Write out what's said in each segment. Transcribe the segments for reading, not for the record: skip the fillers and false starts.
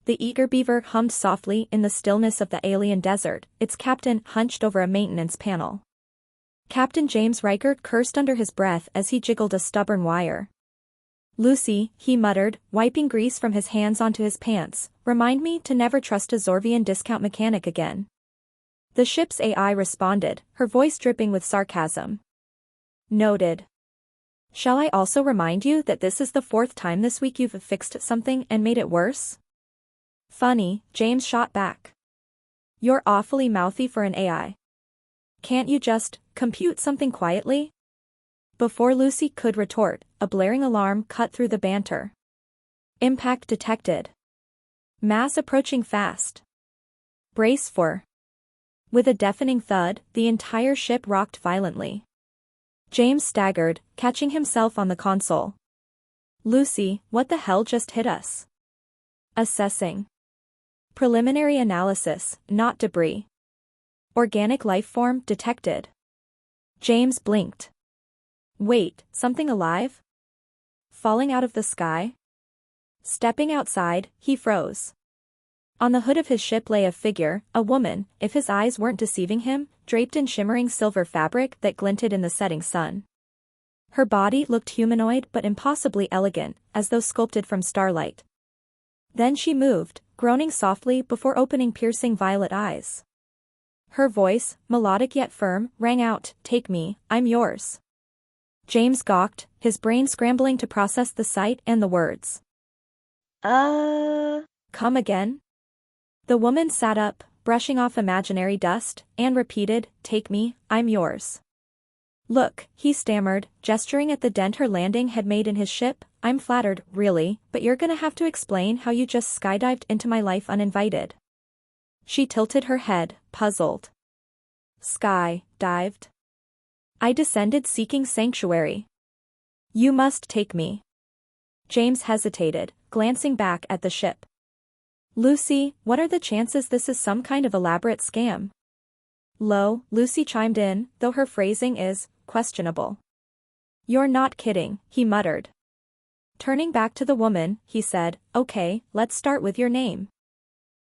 The eager beaver hummed softly in the stillness of the alien desert, its captain hunched over a maintenance panel. Captain James Reichert cursed under his breath as he jiggled a stubborn wire. "Lucy," he muttered, wiping grease from his hands onto his pants, "remind me to never trust a Zorvian discount mechanic again." The ship's AI responded, her voice dripping with sarcasm. "Noted. Shall I also remind you that this is the 4th time this week you've fixed something and made it worse?" "Funny," James shot back. "You're awfully mouthy for an AI. Can't you just compute something quietly?" Before Lucy could retort, a blaring alarm cut through the banter. "Impact detected. Mass approaching fast. Brace for." With a deafening thud, the entire ship rocked violently. James staggered, catching himself on the console. "Lucy, what the hell just hit us?" "Assessing. Preliminary analysis, not debris. Organic life form detected." James blinked. "Wait, something alive? Falling out of the sky?" Stepping outside, he froze. On the hood of his ship lay a figure, a woman, if his eyes weren't deceiving him, draped in shimmering silver fabric that glinted in the setting sun. Her body looked humanoid but impossibly elegant, as though sculpted from starlight. Then she moved, groaning softly before opening piercing violet eyes. Her voice, melodic yet firm, rang out, "Take me, I'm yours." James gawked, his brain scrambling to process the sight and the words. Come again?" The woman sat up, brushing off imaginary dust, and repeated, "Take me, I'm yours." "Look," he stammered, gesturing at the dent her landing had made in his ship, "I'm flattered, really, but you're gonna have to explain how you just skydived into my life uninvited." She tilted her head, puzzled. "Sky-dived? I descended seeking sanctuary. You must take me." James hesitated, glancing back at the ship. "Lucy, what are the chances this is some kind of elaborate scam?" "Low," Lucy chimed in, though her phrasing is questionable. "You're not kidding," he muttered. Turning back to the woman, he said, "Okay, let's start with your name.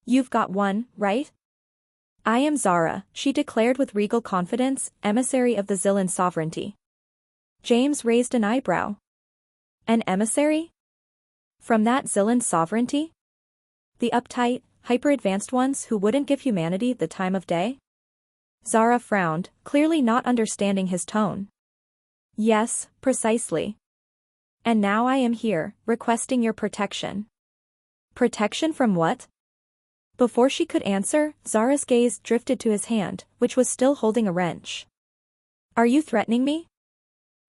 You've got one, right?" "I am Zara," she declared with regal confidence, emissary of the Zillan sovereignty. James raised an eyebrow. "An emissary? From that Zillan sovereignty? The uptight, hyper-advanced ones who wouldn't give humanity the time of day?" Zara frowned, clearly not understanding his tone. "Yes, precisely. And now I am here, requesting your protection." "Protection from what?" Before she could answer, Zara's gaze drifted to his hand, which was still holding a wrench. "Are you threatening me?"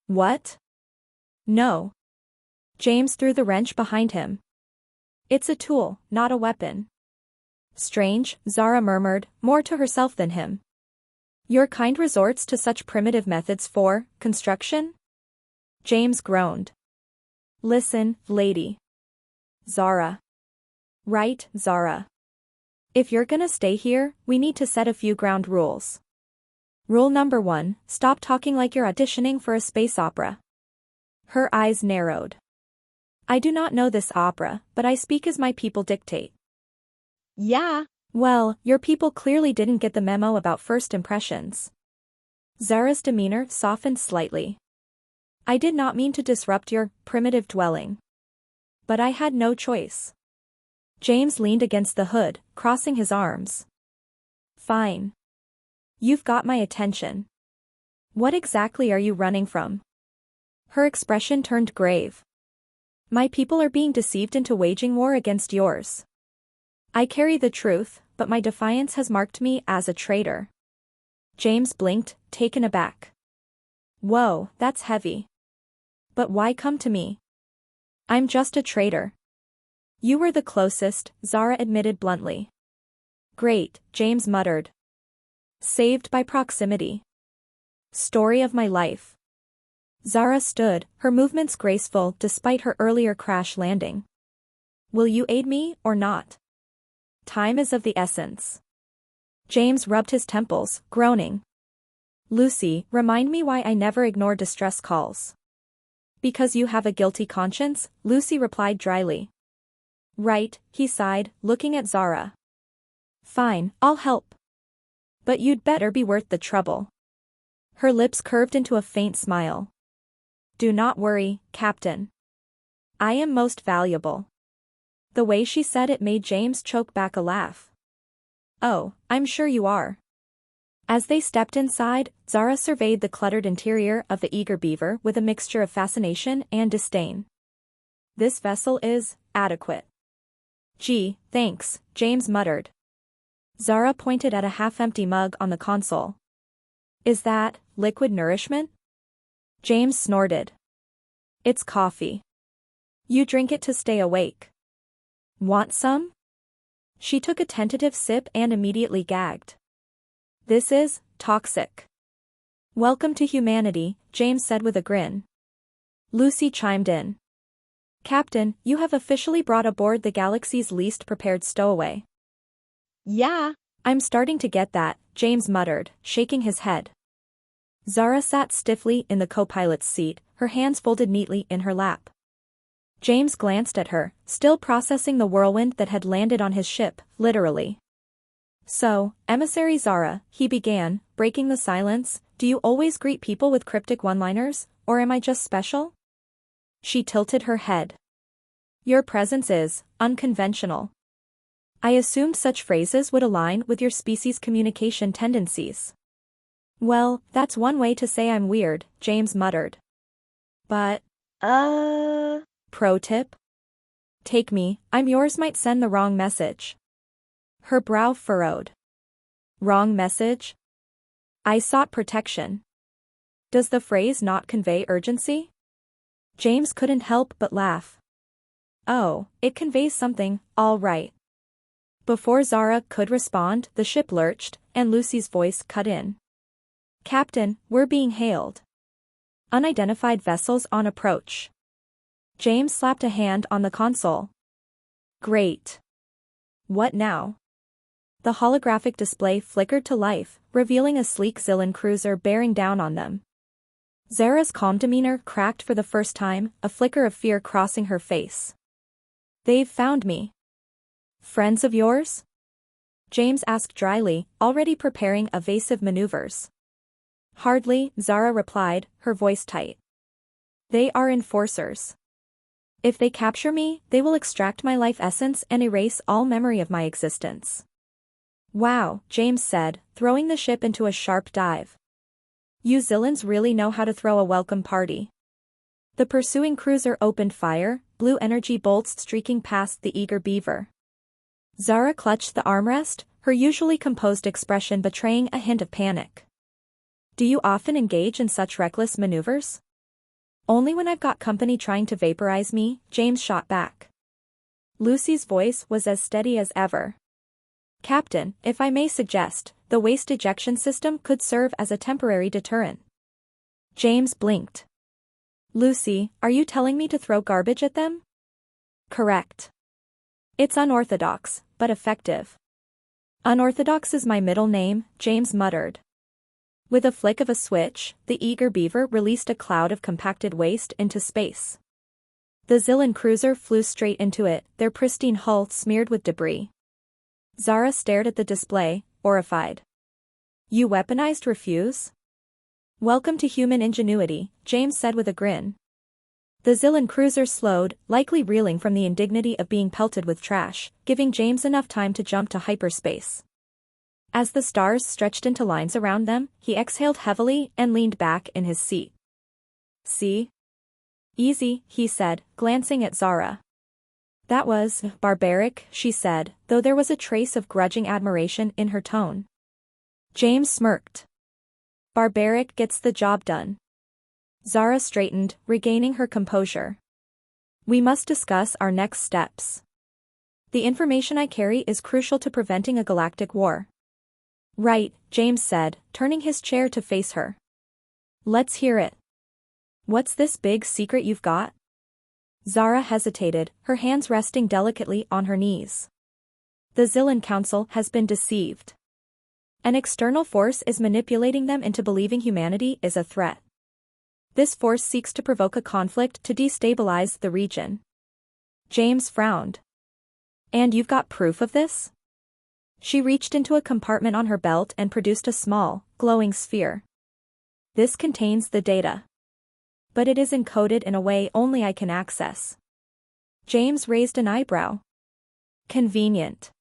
"What?" "No." James threw the wrench behind him. "It's a tool, not a weapon." "Strange," Zara murmured, more to herself than him. "Your kind resorts to such primitive methods for construction?" James groaned. "Listen, lady. Zara. Right, Zara. If you're gonna stay here, we need to set a few ground rules. Rule number 1, stop talking like you're auditioning for a space opera." Her eyes narrowed. "I do not know this opera, but I speak as my people dictate." "Yeah." "Well, your people clearly didn't get the memo about first impressions." Zara's demeanor softened slightly. "I did not mean to disrupt your primitive dwelling. But I had no choice." James leaned against the hood, crossing his arms. "Fine. You've got my attention. What exactly are you running from?" Her expression turned grave. "My people are being deceived into waging war against yours. I carry the truth, but my defiance has marked me as a traitor." James blinked, taken aback. "Whoa, that's heavy. But why come to me? I'm just a traitor." "You were the closest," Zara admitted bluntly. "Great," James muttered. "Saved by proximity. Story of my life." Zara stood, her movements graceful despite her earlier crash landing. "Will you aid me, or not? Time is of the essence." James rubbed his temples, groaning. "Lucy, remind me why I never ignore distress calls." "Because you have a guilty conscience," Lucy replied dryly. Right, he sighed, looking at Zara. Fine, I'll help. But you'd better be worth the trouble. Her lips curved into a faint smile. Do not worry, Captain. I am most valuable. The way she said it made James choke back a laugh. Oh, I'm sure you are. As they stepped inside, Zara surveyed the cluttered interior of the eager beaver with a mixture of fascination and disdain. This vessel is adequate. Gee, thanks, James muttered. Zara pointed at a half-empty mug on the console. Is that liquid nourishment? James snorted. It's coffee. You drink it to stay awake. Want some? She took a tentative sip and immediately gagged. This is toxic. Welcome to humanity, James said with a grin. Lucy chimed in. Captain, you have officially brought aboard the galaxy's least prepared stowaway. Yeah. I'm starting to get that, James muttered, shaking his head. Zara sat stiffly in the co-pilot's seat, her hands folded neatly in her lap. James glanced at her, still processing the whirlwind that had landed on his ship, literally. So, Emissary Zara, he began, breaking the silence, do you always greet people with cryptic one-liners, or am I just special? She tilted her head. Your presence is unconventional. I assumed such phrases would align with your species' communication tendencies. Well, that's one way to say I'm weird, James muttered. But, pro tip? Take me, I'm yours might send the wrong message. Her brow furrowed. Wrong message? I sought protection. Does the phrase not convey urgency? James couldn't help but laugh. Oh, it conveys something, all right. Before Zara could respond, the ship lurched, and Lucy's voice cut in. Captain, we're being hailed. Unidentified vessels on approach. James slapped a hand on the console. Great. What now? The holographic display flickered to life, revealing a sleek Zillan cruiser bearing down on them. Zara's calm demeanor cracked for the first time, a flicker of fear crossing her face. They've found me. Friends of yours? James asked dryly, already preparing evasive maneuvers. Hardly, Zara replied, her voice tight. They are enforcers. If they capture me, they will extract my life essence and erase all memory of my existence. Wow, James said, throwing the ship into a sharp dive. You Zillans really know how to throw a welcome party. The pursuing cruiser opened fire, blue energy bolts streaking past the eager beaver. Zara clutched the armrest, her usually composed expression betraying a hint of panic. Do you often engage in such reckless maneuvers? Only when I've got company trying to vaporize me, James shot back. Lucy's voice was as steady as ever. Captain, if I may suggest, the waste ejection system could serve as a temporary deterrent. James blinked. Lucy, are you telling me to throw garbage at them? Correct. It's unorthodox, but effective. Unorthodox is my middle name, James muttered. With a flick of a switch, the eager beaver released a cloud of compacted waste into space. The Zillan cruiser flew straight into it, their pristine hull smeared with debris. Zara stared at the display, horrified. You weaponized refuse? Welcome to human ingenuity, James said with a grin. The Zillan cruiser slowed, likely reeling from the indignity of being pelted with trash, giving James enough time to jump to hyperspace. As the stars stretched into lines around them, he exhaled heavily and leaned back in his seat. See? Easy, he said, glancing at Zara. That was barbaric, she said, though there was a trace of grudging admiration in her tone. James smirked. Barbaric gets the job done. Zara straightened, regaining her composure. We must discuss our next steps. The information I carry is crucial to preventing a galactic war. Right, James said, turning his chair to face her. Let's hear it. What's this big secret you've got? Zara hesitated, her hands resting delicately on her knees. The Zillan Council has been deceived. An external force is manipulating them into believing humanity is a threat. This force seeks to provoke a conflict to destabilize the region. James frowned. And you've got proof of this? She reached into a compartment on her belt and produced a small, glowing sphere. This contains the data. But it is encoded in a way only I can access. James raised an eyebrow. Convenient.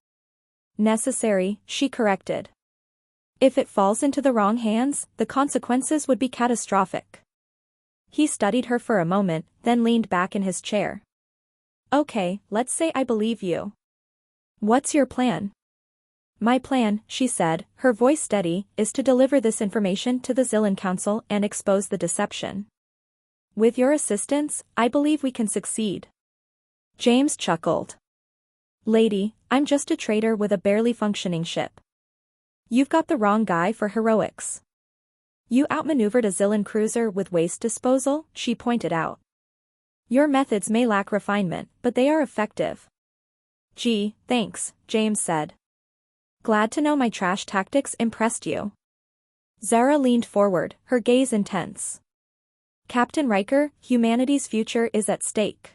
Necessary, she corrected. If it falls into the wrong hands, the consequences would be catastrophic. He studied her for a moment, then leaned back in his chair. Okay, let's say I believe you. What's your plan? My plan, she said, her voice steady, is to deliver this information to the Zillan Council and expose the deception. With your assistance, I believe we can succeed. James chuckled. Lady, I'm just a trader with a barely functioning ship. You've got the wrong guy for heroics. You outmaneuvered a Zillan cruiser with waste disposal, she pointed out. Your methods may lack refinement, but they are effective. Gee, thanks, James said. Glad to know my trash tactics impressed you. Zara leaned forward, her gaze intense. Captain Riker, humanity's future is at stake.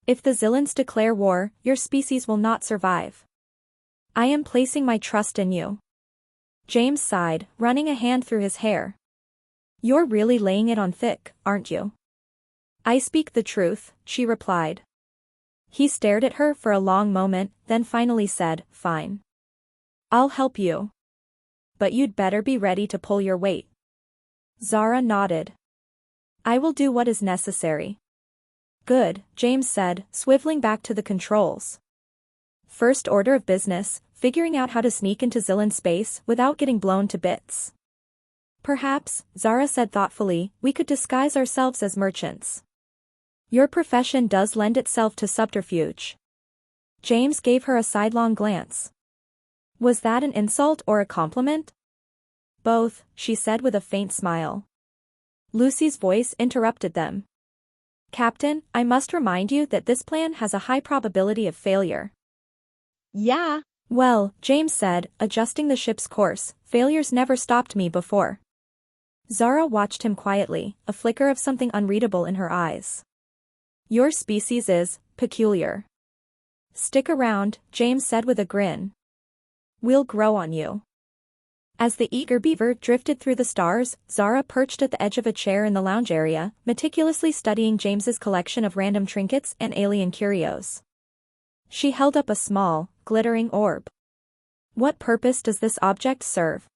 If the Zillans declare war, your species will not survive. I am placing my trust in you. James sighed, running a hand through his hair. You're really laying it on thick, aren't you? I speak the truth, she replied. He stared at her for a long moment, then finally said, Fine. I'll help you. But you'd better be ready to pull your weight. Zara nodded. I will do what is necessary. Good, James said, swiveling back to the controls. First order of business, figuring out how to sneak into Zillan space without getting blown to bits. Perhaps, Zara said thoughtfully, we could disguise ourselves as merchants. Your profession does lend itself to subterfuge. James gave her a sidelong glance. Was that an insult or a compliment? Both, she said with a faint smile. Lucy's voice interrupted them. Captain, I must remind you that this plan has a high probability of failure. Yeah. Well, James said, adjusting the ship's course, failures never stopped me before. Zara watched him quietly, a flicker of something unreadable in her eyes. Your species is peculiar. Stick around, James said with a grin. We'll grow on you. As the eager beaver drifted through the stars, Zara perched at the edge of a chair in the lounge area, meticulously studying James's collection of random trinkets and alien curios. She held up a small, glittering orb. What purpose does this object serve?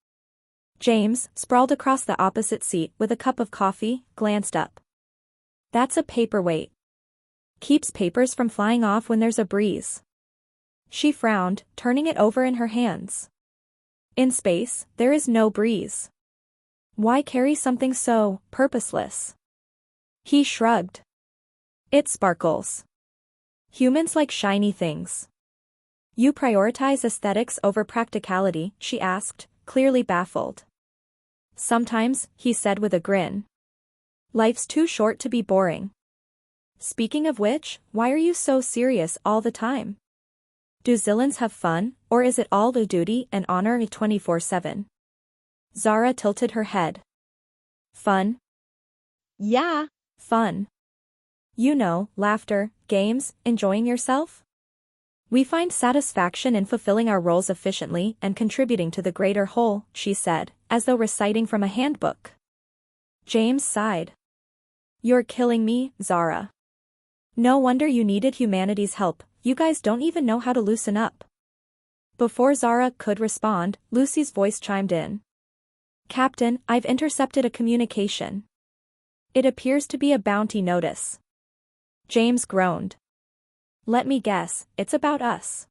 James, sprawled across the opposite seat with a cup of coffee, glanced up. That's a paperweight. Keeps papers from flying off when there's a breeze. She frowned, turning it over in her hands. In space, there is no breeze. Why carry something so purposeless? He shrugged. It sparkles. Humans like shiny things. You prioritize aesthetics over practicality, she asked, clearly baffled. Sometimes, he said with a grin. Life's too short to be boring. Speaking of which, why are you so serious all the time? Do Zillans have fun, or is it all the duty and honor 24/7? Zara tilted her head. Fun? Yeah. Fun. You know, laughter, games, enjoying yourself? We find satisfaction in fulfilling our roles efficiently and contributing to the greater whole, she said, as though reciting from a handbook. James sighed. You're killing me, Zara. No wonder you needed humanity's help, you guys don't even know how to loosen up. Before Zara could respond, Lucy's voice chimed in. Captain, I've intercepted a communication. It appears to be a bounty notice. James groaned. Let me guess, it's about us.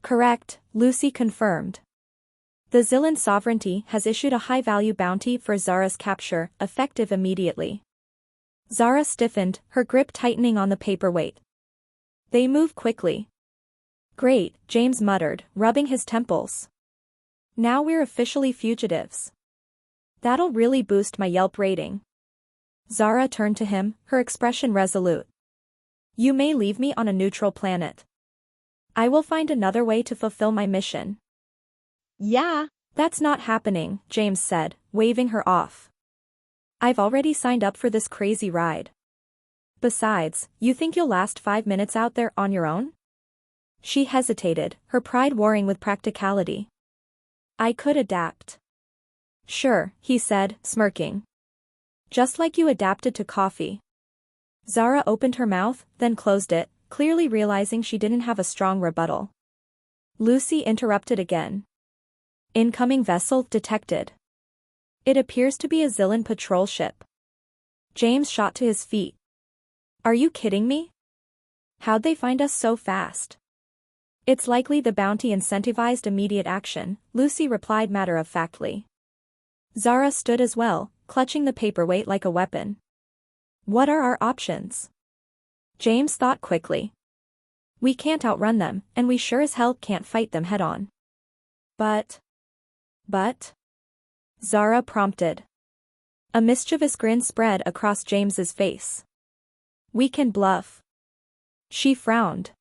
Correct, Lucy confirmed. The Zillan sovereignty has issued a high-value bounty for Zara's capture, effective immediately. Zara stiffened, her grip tightening on the paperweight. They move quickly. Great, James muttered, rubbing his temples. Now we're officially fugitives. That'll really boost my Yelp rating. Zara turned to him, her expression resolute. You may leave me on a neutral planet. I will find another way to fulfill my mission. Yeah. That's not happening, James said, waving her off. I've already signed up for this crazy ride. Besides, you think you'll last 5 minutes out there on your own? She hesitated, her pride warring with practicality. I could adapt. Sure, he said, smirking. Just like you adapted to coffee. Zara opened her mouth, then closed it, clearly realizing she didn't have a strong rebuttal. Lucy interrupted again. Incoming vessel detected. It appears to be a Zillan patrol ship. James shot to his feet. Are you kidding me? How'd they find us so fast? It's likely the bounty incentivized immediate action, Lucy replied matter-of-factly. Zara stood as well, clutching the paperweight like a weapon. What are our options? James thought quickly. We can't outrun them, and we sure as hell can't fight them head-on. But? Zara prompted. A mischievous grin spread across James's face. We can bluff. She frowned.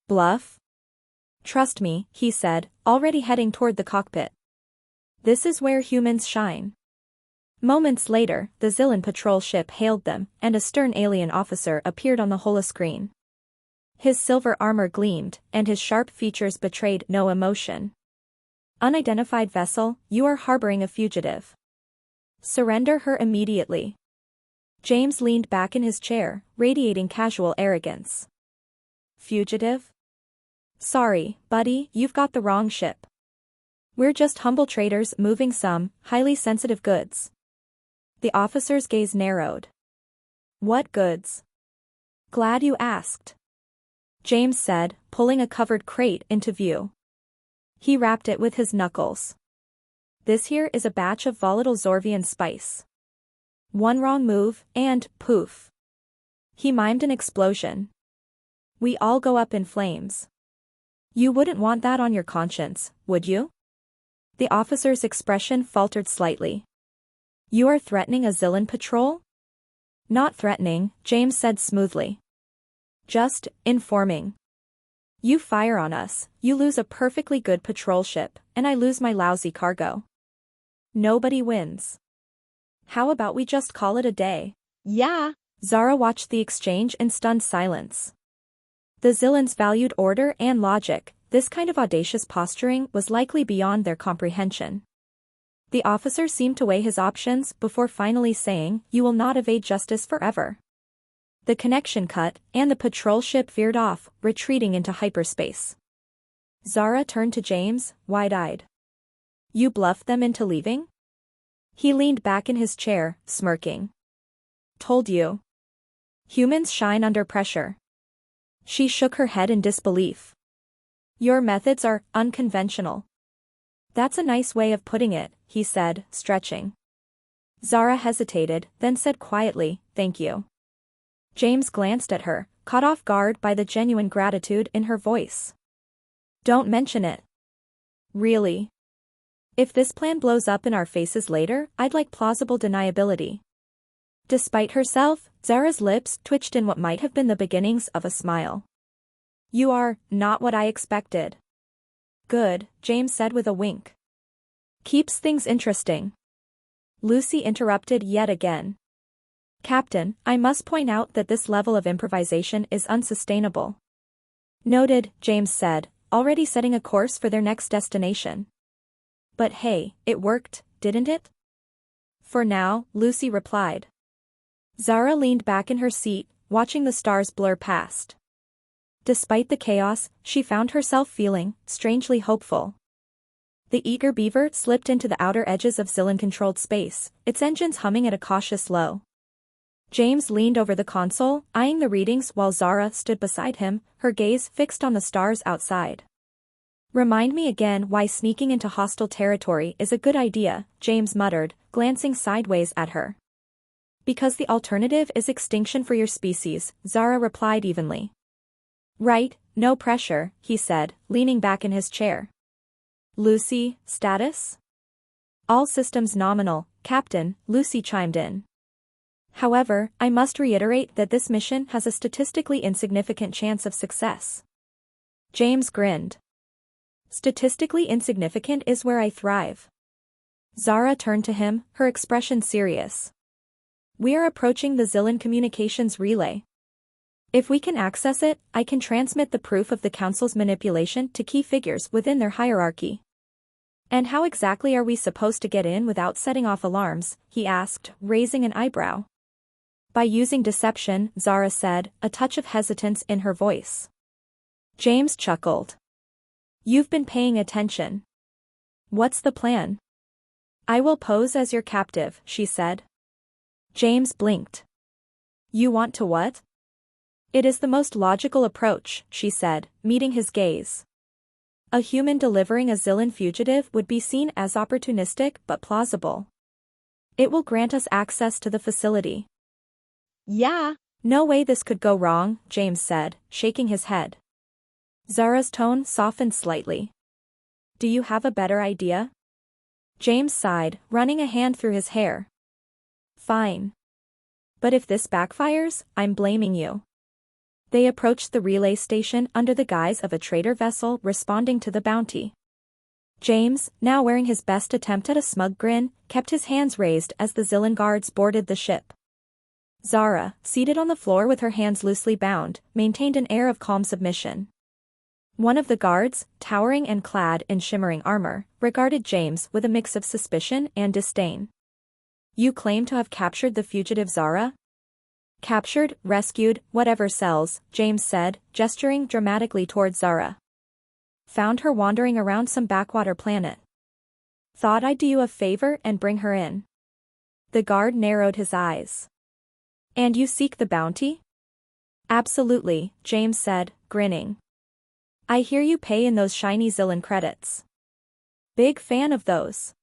Bluff? Trust me, he said, already heading toward the cockpit. This is where humans shine. Moments later, the Zillan patrol ship hailed them, and a stern alien officer appeared on the holoscreen. His silver armor gleamed, and his sharp features betrayed no emotion. Unidentified vessel, you are harboring a fugitive. Surrender her immediately. James leaned back in his chair, radiating casual arrogance. Fugitive? Sorry, buddy, you've got the wrong ship. We're just humble traders moving some, highly sensitive goods. The officer's gaze narrowed. What goods? Glad you asked. James said, pulling a covered crate into view. He rapped it with his knuckles. This here is a batch of volatile Zorvian spice. One wrong move, and, poof. He mimed an explosion. We all go up in flames. You wouldn't want that on your conscience, would you? The officer's expression faltered slightly. You are threatening a Zillan patrol? Not threatening, James said smoothly. Just informing. You fire on us, you lose a perfectly good patrol ship, and I lose my lousy cargo. Nobody wins. How about we just call it a day? Yeah. Zara watched the exchange in stunned silence. The Zillans valued order and logic. This kind of audacious posturing was likely beyond their comprehension. The officer seemed to weigh his options before finally saying, you will not evade justice forever. The connection cut, and the patrol ship veered off, retreating into hyperspace. Zara turned to James, wide-eyed. You bluffed them into leaving? He leaned back in his chair, smirking. Told you. Humans shine under pressure. She shook her head in disbelief. Your methods are unconventional. That's a nice way of putting it, he said, stretching. Zara hesitated, then said quietly, thank you. James glanced at her, caught off guard by the genuine gratitude in her voice. Don't mention it. Really? If this plan blows up in our faces later, I'd like plausible deniability. Despite herself, Zara's lips twitched in what might have been the beginnings of a smile. You are not what I expected. Good, James said with a wink. Keeps things interesting. Lucy interrupted yet again. Captain, I must point out that this level of improvisation is unsustainable. Noted, James said, already setting a course for their next destination. But hey, it worked, didn't it? For now, Lucy replied. Zara leaned back in her seat, watching the stars blur past. Despite the chaos, she found herself feeling strangely hopeful. The eager beaver slipped into the outer edges of Zillan-controlled space, its engines humming at a cautious low. James leaned over the console, eyeing the readings while Zara stood beside him, her gaze fixed on the stars outside. Remind me again why sneaking into hostile territory is a good idea, James muttered, glancing sideways at her. Because the alternative is extinction for your species, Zara replied evenly. Right, no pressure, he said, leaning back in his chair. Lucy, status? All systems nominal, Captain, Lucy chimed in. However, I must reiterate that this mission has a statistically insignificant chance of success. James grinned. Statistically insignificant is where I thrive. Zara turned to him, her expression serious. We are approaching the Zillan communications relay. If we can access it, I can transmit the proof of the Council's manipulation to key figures within their hierarchy. And how exactly are we supposed to get in without setting off alarms? He asked, raising an eyebrow. By using deception, Zara said, a touch of hesitance in her voice. James chuckled. You've been paying attention. What's the plan? I will pose as your captive, she said. James blinked. You want to what? It is the most logical approach, she said, meeting his gaze. A human delivering a Zillan fugitive would be seen as opportunistic but plausible. It will grant us access to the facility. Yeah. No way this could go wrong, James said, shaking his head. Zara's tone softened slightly. Do you have a better idea? James sighed, running a hand through his hair. Fine. But if this backfires, I'm blaming you. They approached the relay station under the guise of a trader vessel responding to the bounty. James, now wearing his best attempt at a smug grin, kept his hands raised as the Zillan guards boarded the ship. Zara, seated on the floor with her hands loosely bound, maintained an air of calm submission. One of the guards, towering and clad in shimmering armor, regarded James with a mix of suspicion and disdain. You claim to have captured the fugitive Zara? Captured, rescued, whatever sells, James said, gesturing dramatically towards Zara. Found her wandering around some backwater planet. Thought I'd do you a favor and bring her in. The guard narrowed his eyes. And you seek the bounty? Absolutely, James said, grinning. I hear you pay in those shiny Zillan credits. Big fan of those.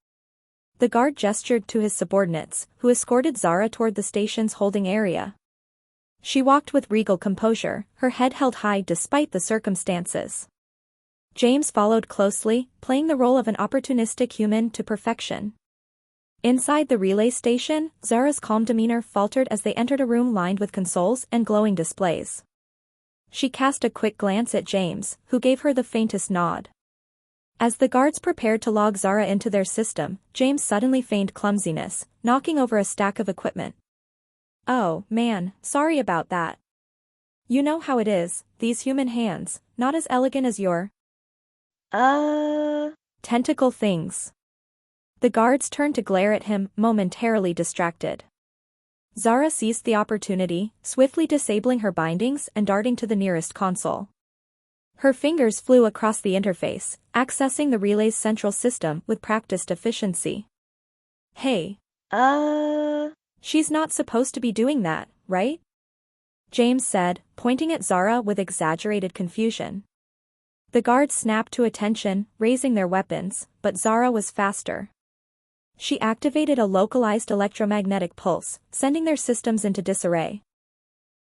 The guard gestured to his subordinates, who escorted Zara toward the station's holding area. She walked with regal composure, her head held high despite the circumstances. James followed closely, playing the role of an opportunistic human to perfection. Inside the relay station, Zara's calm demeanor faltered as they entered a room lined with consoles and glowing displays. She cast a quick glance at James, who gave her the faintest nod. As the guards prepared to log Zara into their system, James suddenly feigned clumsiness, knocking over a stack of equipment. Oh, man, sorry about that. You know how it is, these human hands, not as elegant as your tentacle things. The guards turned to glare at him, momentarily distracted. Zara seized the opportunity, swiftly disabling her bindings and darting to the nearest console. Her fingers flew across the interface, accessing the relay's central system with practiced efficiency. Hey. She's not supposed to be doing that, right? James said, pointing at Zara with exaggerated confusion. The guards snapped to attention, raising their weapons, but Zara was faster. She activated a localized electromagnetic pulse, sending their systems into disarray.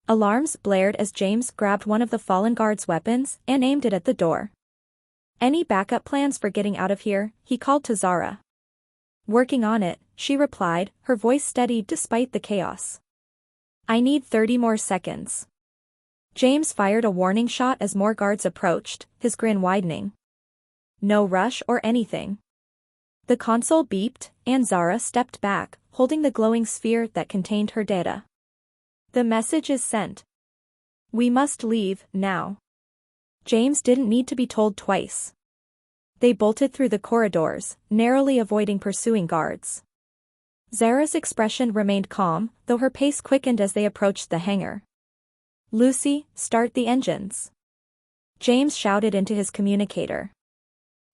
Alarms blared as James grabbed one of the fallen guard's weapons and aimed it at the door. Any backup plans for getting out of here? He called to Zara. Working on it, she replied, her voice steady despite the chaos. I need 30 more seconds. James fired a warning shot as more guards approached, his grin widening. No rush or anything. The console beeped, and Zara stepped back, holding the glowing sphere that contained her data. The message is sent. We must leave, now. James didn't need to be told twice. They bolted through the corridors, narrowly avoiding pursuing guards. Zara's expression remained calm, though her pace quickened as they approached the hangar. Lucy, start the engines. James shouted into his communicator.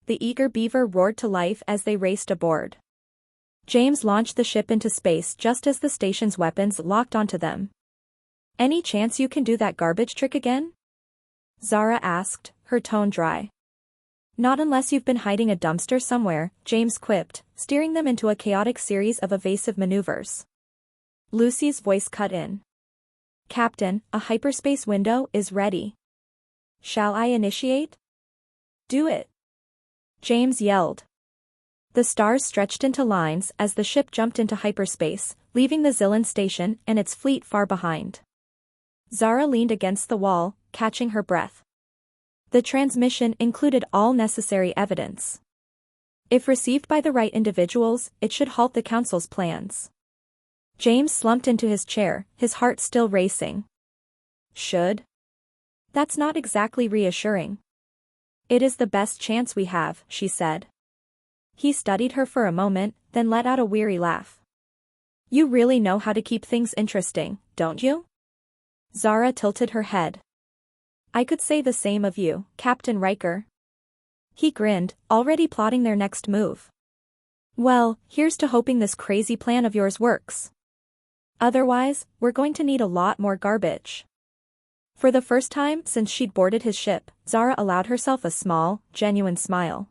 The eager beaver roared to life as they raced aboard. James launched the ship into space just as the station's weapons locked onto them. Any chance you can do that garbage trick again? Zara asked, her tone dry. Not unless you've been hiding a dumpster somewhere, James quipped, steering them into a chaotic series of evasive maneuvers. Lucy's voice cut in. Captain, a hyperspace window is ready. Shall I initiate? Do it. James yelled. The stars stretched into lines as the ship jumped into hyperspace, leaving the Zillan station and its fleet far behind. Zara leaned against the wall, catching her breath. The transmission included all necessary evidence. If received by the right individuals, it should halt the Council's plans. James slumped into his chair, his heart still racing. Should? That's not exactly reassuring. It is the best chance we have, she said. He studied her for a moment, then let out a weary laugh. You really know how to keep things interesting, don't you? Zara tilted her head. I could say the same of you, Captain Riker. He grinned, already plotting their next move. Well, here's to hoping this crazy plan of yours works. Otherwise, we're going to need a lot more garbage. For the first time since she'd boarded his ship, Zara allowed herself a small, genuine smile.